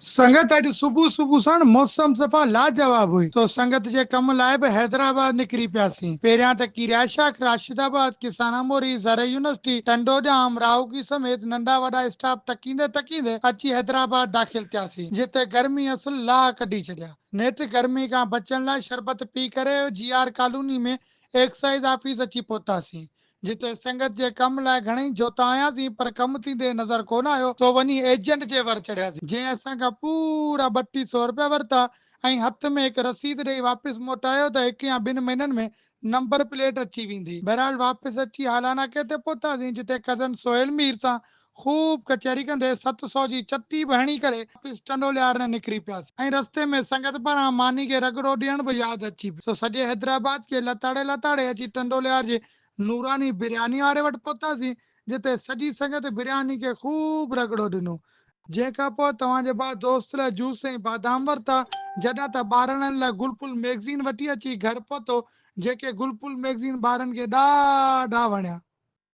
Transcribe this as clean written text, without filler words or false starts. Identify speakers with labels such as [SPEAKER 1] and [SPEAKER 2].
[SPEAKER 1] संगत अॼु सुबुह सुबुह साण मौसम सफ़ा लाजवाब हुई। तो संगत जे कम लाइ बि हैदराबाद निकिरी पियासीं। पहिरियां त किरियाशाख, राशिदाबाद, किसानामोरी, ज़र यूनिवर्सिटी, टंडोजाम, राउगी समेत नंढा वॾा स्टाफ तकींदे तकींदे अची हैदराबाद दाख़िल थियासीं, जिते गर्मी असुल लाह कढी छॾिया। नेठि गर्मी खां बचण लाइ शरबत पी करे GR कॉलोनी में एक्साइज ऑफिस अची पहुतासीं, जिते संगत जे कम लाइ घणेई जोता आयासीं, पर कम थींदे नज़र कोन आयो। तो वञी एजेंट जे वर चढ़ियासीं, जंहिं असांखां पूरा 3200 रुपया वरिता ऐं हथ में हिकु रसीद ॾेई वापसि मोटायो त 1 या 2 महीननि में नंबर प्लेट अची वेंदी। बहरहाल वापसि अची हालानाके ते पहुतासीं, जिते कज़न सोहेल मीर सां खूब कचहरी कंदे 700 जी चटी बि हणी करे वापसि टंडोलियार न निकिरी पियासीं। ऐं रस्ते में संगत पारां मानी खे रगड़ो ॾियण बि यादि अची पियो। सॼे हैदराबाद खे लताड़े लताड़े अची टंडोलियार जे नूरानी बिरयानी वारे वटि पहुतासीं, जिते सॼी संगत बिरयानी खे खूब रगड़ो ॾिनो। जंहिंखां पोइ तव्हांजे भाउ दोस्त लाइ जूस ऐं बादाम वरिता। जॾहिं त ॿारनि लाइ गुलपुल मैगज़ीन वठी अची घर पहुतो, जेके गुलपुल मैगज़ीन ॿारनि खे ॾाढा वणिया।